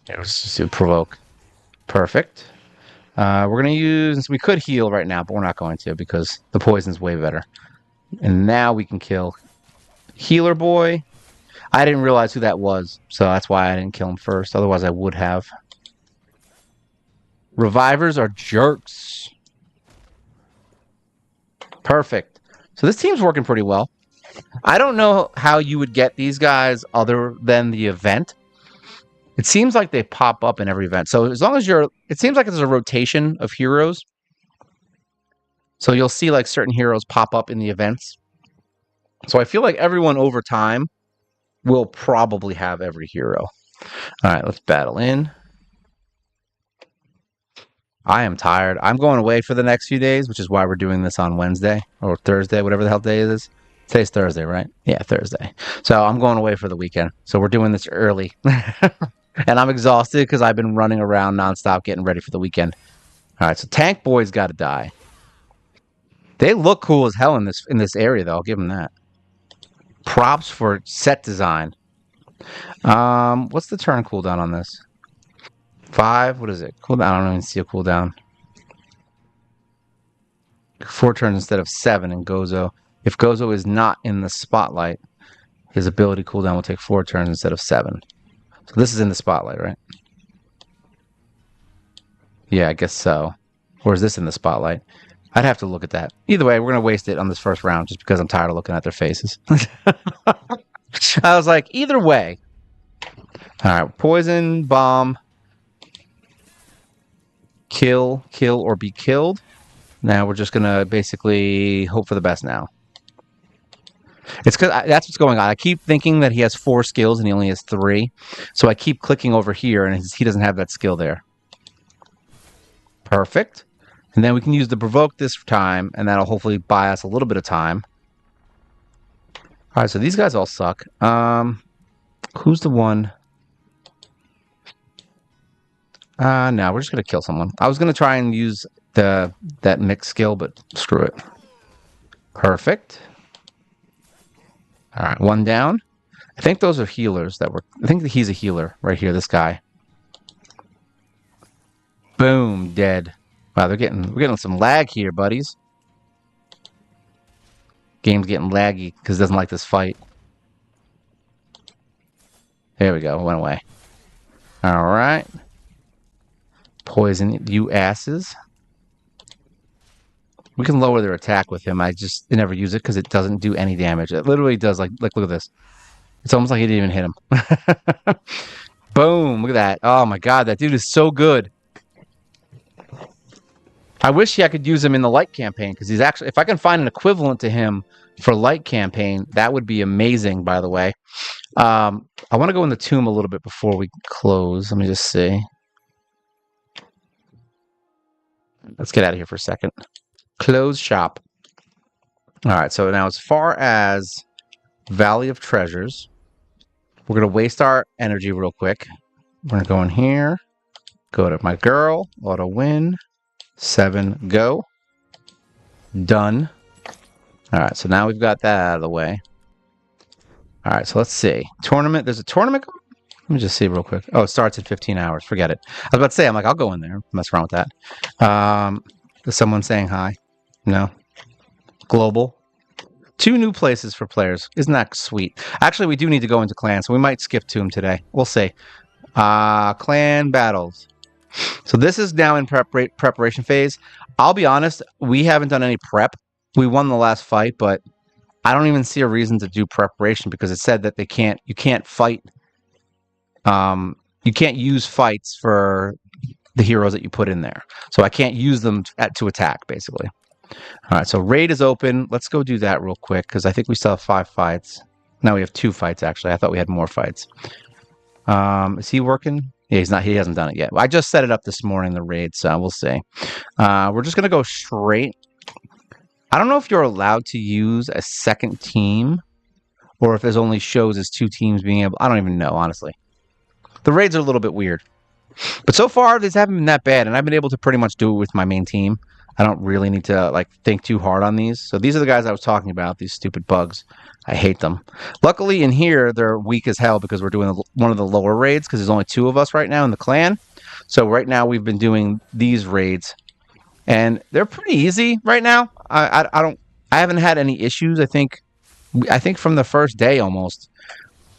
Yeah, let's just do provoke. Perfect. We're going to use... We could heal right now, but we're not going to because the poison's way better. And now we can kill Healer Boy. I didn't realize who that was, so that's why I didn't kill him first. Otherwise, I would have. Revivers are jerks. Perfect. So this team's working pretty well. I don't know how you would get these guys other than the event. It seems like they pop up in every event. So as long as you're... It seems like there's a rotation of heroes. So you'll see like certain heroes pop up in the events. So I feel like everyone over time will probably have every hero. All right, let's battle in. I am tired. I'm going away for the next few days, which is why we're doing this on Wednesday or Thursday, whatever the hell day it is. Today's Thursday, right? Yeah, Thursday. So I'm going away for the weekend. So we're doing this early. And I'm exhausted because I've been running around nonstop getting ready for the weekend. All right, so Tank Boy's got to die. They look cool as hell in this area, though. I'll give them that. Props for set design. What's the turn cooldown on this? 5? What is it? Cooldown? I don't even see a cooldown. 4 turns instead of 7 in Gozo. If Gozo is not in the spotlight, his ability cooldown will take 4 turns instead of 7. So this is in the spotlight, right? Yeah, I guess so. Or is this in the spotlight? I'd have to look at that. Either way, we're going to waste it on this first round just because I'm tired of looking at their faces. I was like, either way. All right, poison, bomb, kill, or be killed. Now we're just going to basically hope for the best now. It's because that's what's going on. I keep thinking that he has 4 skills and he only has 3. So I keep clicking over here and he doesn't have that skill there. Perfect. And then we can use the provoke this time and that'll hopefully buy us a little bit of time. All right, so these guys all suck. Who's the one? No, we're just going to kill someone. I was going to try and use that mix skill, but screw it. Perfect. All right, 1 down. I think those are healers that were... I think he's a healer right here, this guy. Boom, dead. Wow, we're getting some lag here, buddies. Game's getting laggy because it doesn't like this fight. There we go, it went away. All right. Poison, you asses. We can lower their attack with him. I just never use it because it doesn't do any damage. It literally does, like look at this. It's almost like he didn't even hit him. Boom, look at that. Oh my god, that dude is so good. I wish I could use him in the light campaign because he's actually... If I can find an equivalent to him for light campaign, that would be amazing, by the way. I want to go in the tomb a little bit before we close. Let me just see. Let's get out of here for a second. Close shop. All right, so now as far as Valley of Treasures, we're going to waste our energy real quick. We're going to go in here, go to my girl, auto win, 7, go. Done. All right, so now we've got that out of the way. All right, so let's see. Tournament, there's a tournament going? Let me just see real quick. Oh, it starts at 15 hours. Forget it. I was about to say, I'm like, I'll go in there. Mess around with that. Is someone saying hi? No. Global. 2 new places for players. Isn't that sweet? Actually, we do need to go into clan, so we might skip to them today. We'll see. Clan battles. So this is now in preparation phase. I'll be honest, we haven't done any prep. We won the last fight, but I don't even see a reason to do preparation because it said that you can't fight. You can't use fights for the heroes that you put in there. So I can't use them to attack, basically. All right, so raid is open. Let's go do that real quick because I think we still have 5 fights. Now we have 2 fights, actually. I thought we had more fights. Is he working? Yeah, he's not. He hasn't done it yet. I just set it up this morning, the raid, so we'll see. We're just going to go straight. I don't know if you're allowed to use a second team or if there's only shows as 2 teams being able. I don't even know, honestly. The raids are a little bit weird. But so far, these haven't been that bad, and I've been able to pretty much do it with my main team. I don't really need to think too hard on these. So these are the guys I was talking about, these stupid bugs. I hate them. Luckily, in here, they're weak as hell because we're doing one of the lower raids because there's only 2 of us right now in the clan. So right now, we've been doing these raids, and they're pretty easy right now. I haven't had any issues. I think from the first day almost.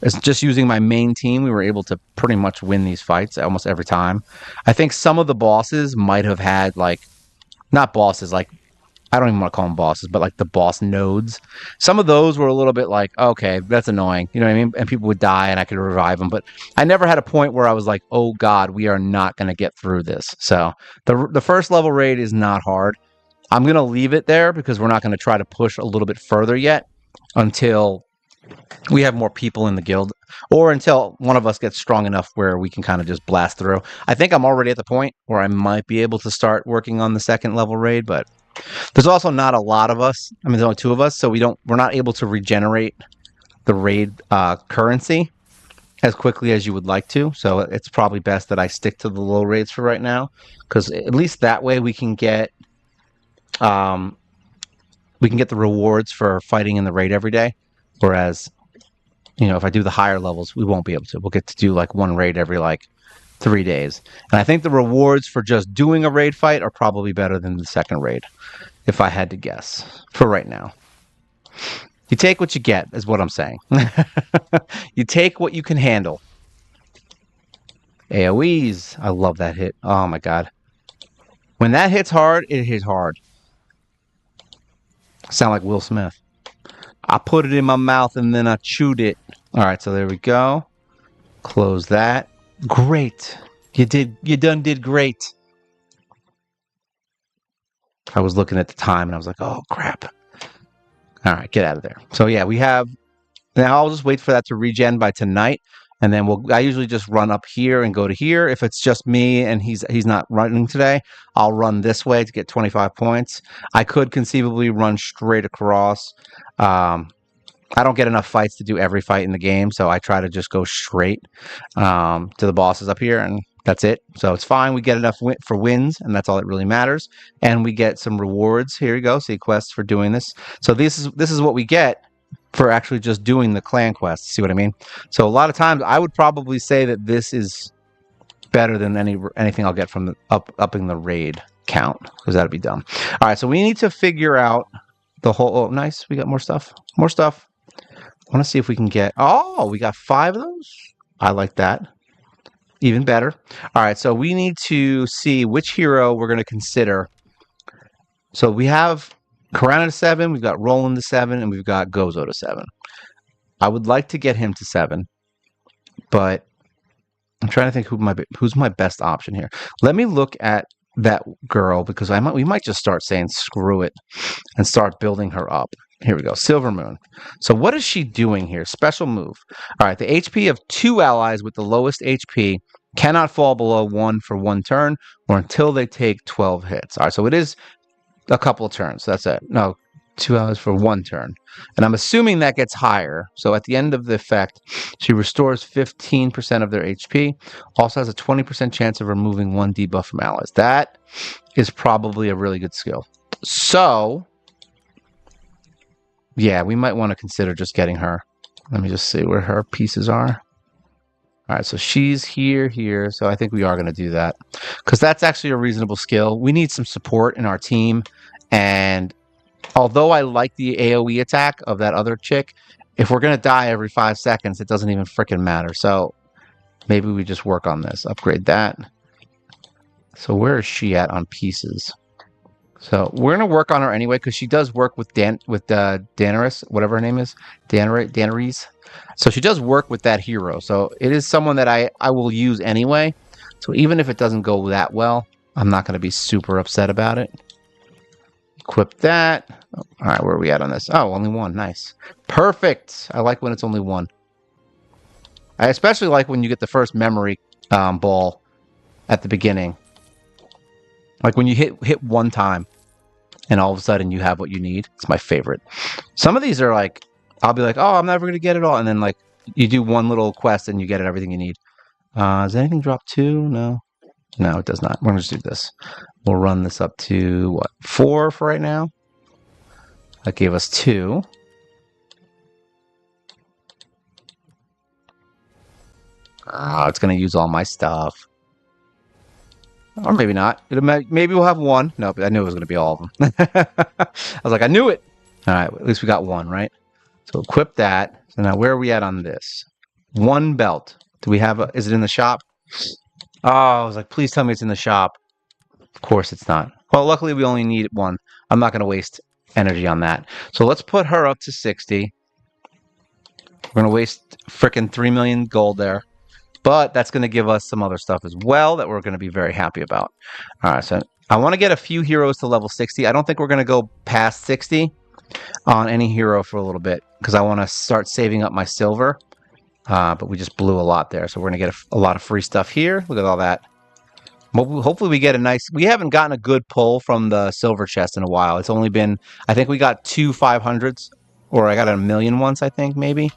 It's just using my main team, we were able to pretty much win these fights almost every time. I think some of the bosses might have had, not bosses, I don't even want to call them bosses, but the boss nodes. Some of those were a little bit okay, that's annoying. You know what I mean? And people would die and I could revive them. But I never had a point where I was like, oh God, we are not going to get through this. So the first level raid is not hard. I'm going to leave it there because we're not going to try to push a little bit further yet until we have more people in the guild, or until one of us gets strong enough where we can kind of just blast through. I think I'm already at the point where I might be able to start working on the second level raid, but there's also not a lot of us. I mean, there's only 2 of us, so we're not able to regenerate the raid currency as quickly as you would like to. So it's probably best that I stick to the low raids for right now, because at least that way we can get the rewards for fighting in the raid every day. Whereas, if I do the higher levels, we won't be able to. We'll get to do 1 raid every 3 days. And I think the rewards for just doing a raid fight are probably better than the second raid, if I had to guess, for right now. You take what you get, is what I'm saying. You take what you can handle. AoEs. I love that hit. Oh my God. When that hits hard, it hits hard. Sound like Will Smith. I put it in my mouth and then I chewed it. All right, so there we go. Close that. Great. You done did great. I was looking at the time and I was like, oh crap. All right, get out of there. So yeah, we have, now I'll just wait for that to regen by tonight. And then I usually just run up here and go to here. If it's just me and he's not running today, I'll run this way to get 25 points. I could conceivably run straight across. I don't get enough fights to do every fight in the game, so I try to just go straight to the bosses up here, and that's it. So it's fine. We get enough for wins, and that's all that really matters. And we get some rewards. Here you go. See quests for doing this. So this is what we get for actually just doing the clan quests. See what I mean? So a lot of times, I would probably say that this is better than anything I'll get from the upping the raid count, because that'd be dumb. All right, so we need to figure out the whole. Oh, nice. We got more stuff. More stuff. I want to see if we can get. Oh, we got 5 of those. I like that. Even better. All right, so we need to see which hero we're going to consider. So we have Karana to 7, we've got Roland to 7, and we've got Gozo to 7. I would like to get him to 7, but I'm trying to think who's my best option here. Let me look at that girl, because we might just start saying screw it and start building her up. Here we go. Silver Moon. So what is she doing here? Special move. All right. The HP of 2 allies with the lowest HP cannot fall below 1 for 1 turn or until they take 12 hits. All right. So it is a couple of turns. That's it. No, 2 hours for 1 turn. And I'm assuming that gets higher. So at the end of the effect, she restores 15% of their HP. Also has a 20% chance of removing 1 debuff from allies. That is probably a really good skill. So, yeah, we might want to consider just getting her. Let me just see where her pieces are. All right, so she's here. So I think we are going to do that because that's actually a reasonable skill. We need some support in our team. And although I like the AoE attack of that other chick, if we're going to die every 5 seconds, it doesn't even freaking matter. So maybe we just work on this. Upgrade that. So where is she at on pieces? So we're going to work on her anyway because she does work with Daenerys, whatever her name is. Daenerys. So she does work with that hero. So it is someone that I will use anyway. So even if it doesn't go that well, I'm not going to be super upset about it. Equip that. All right, where are we at on this? Oh, only 1. Nice. Perfect. I like when it's only 1. I especially like when you get the first memory ball at the beginning. Like when you hit 1 time and all of a sudden you have what you need. It's my favorite. Some of these are like, I'll be like, oh, I'm never going to get it all. And then like you do 1 little quest and you get everything you need. Does anything drop 2? No. No, it does not. We're going to just do this. We'll run this up to, what, 4 for right now? That gave us 2. It's going to use all my stuff. Or maybe not. Maybe we'll have 1. No, but I knew it was going to be all of them. I was like, I knew it. All right, at least we got 1, right? So equip that. So now where are we at on this? 1 belt. Do we have is it in the shop? Oh, I was like, please tell me it's in the shop. Of course it's not. Well, luckily we only need 1. I'm not going to waste energy on that. So let's put her up to 60. We're going to waste frickin' 3 million gold there. But that's going to give us some other stuff as well that we're going to be very happy about. All right, so I want to get a few heroes to level 60. I don't think we're going to go past 60 on any hero for a little bit because I want to start saving up my silver. But we just blew a lot there. So we're going to get a lot of free stuff here. Look at all that. Hopefully we get a nice... We haven't gotten a good pull from the silver chest in a while. It's only been... I think we got 2 500s. Or I got 1 million once, I think, maybe.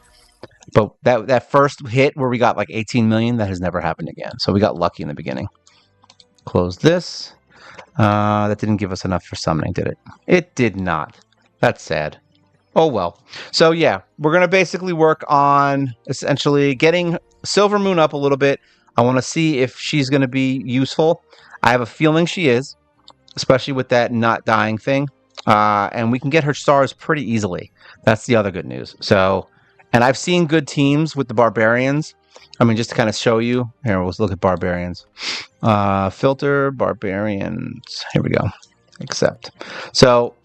But that first hit where we got like 18 million, that has never happened again. So we got lucky in the beginning. Close this. That didn't give us enough for summoning, did it? It did not. That's sad. Oh, well. So, yeah, we're going to basically work on essentially getting Silver Moon up a little bit. I want to see if she's going to be useful. I have a feeling she is, especially with that not dying thing. And we can get her stars pretty easily. That's the other good news. So... And I've seen good teams with the Barbarians. I mean, just to kind of show you. Here, let's look at Barbarians. Filter, Barbarians. Here we go. Accept. So,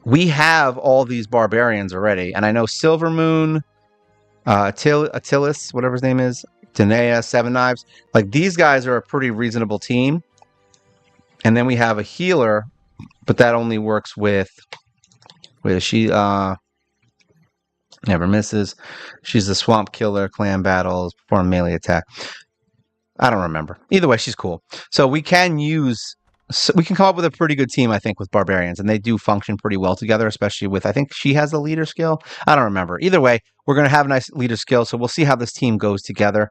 we have all these Barbarians already. And I know Silver Moon, Attilis, whatever his name is, Danaea, Seven Knives. Like, these guys are a pretty reasonable team. And then we have a healer, but that only works with... Wait, is she... Never misses. She's the swamp killer, clan battles, perform melee attack. I don't remember. Either way, she's cool. So we can come up with a pretty good team, I think, with barbarians, and they do function pretty well together, especially with, I think she has the leader skill. I don't remember. Either way, we're going to have a nice leader skill, so we'll see how this team goes together.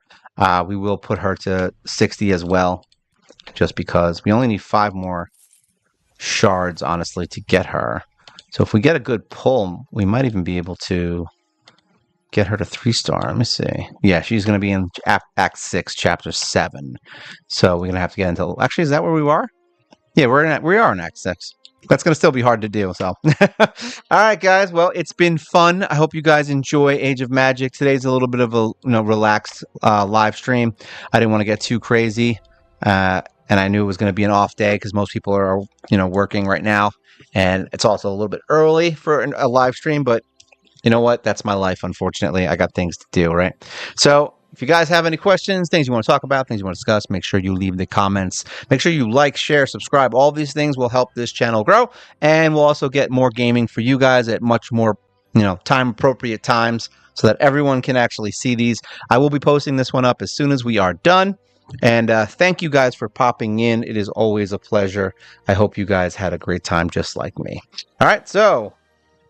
We will put her to 60 as well, just because we only need 5 more shards, honestly, to get her. So if we get a good pull, we might even be able to get her to 3-star. Let me see. Yeah, she's going to be in Act 6, Chapter 7. So we're going to have to get into... Actually, is that where we are? Yeah, we are in Act 6. That's going to still be hard to do, so... All right, guys. Well, it's been fun. I hope you guys enjoy Age of Magic. Today's a little bit of a relaxed live stream. I didn't want to get too crazy. And I knew it was going to be an off day because most people are, working right now. And it's also a little bit early for a live stream, but you know what? That's my life, unfortunately. I got things to do, right? So if you guys have any questions, things you want to talk about, things you want to discuss, make sure you leave the comments. Make sure you like, share, subscribe. All these things will help this channel grow, and we'll also get more gaming for you guys at much more, time-appropriate times so that everyone can actually see these. I will be posting this one up as soon as we are done. And thank you guys for popping in. It is always a pleasure. I hope you guys had a great time just like me. All right, so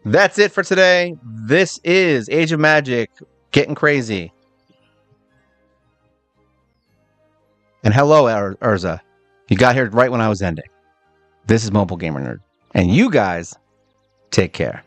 that's it for today. This is Age of Magic getting crazy. And hello, Urza. You got here right when I was ending. This is Mobile Gamer Nerd. And you guys take care.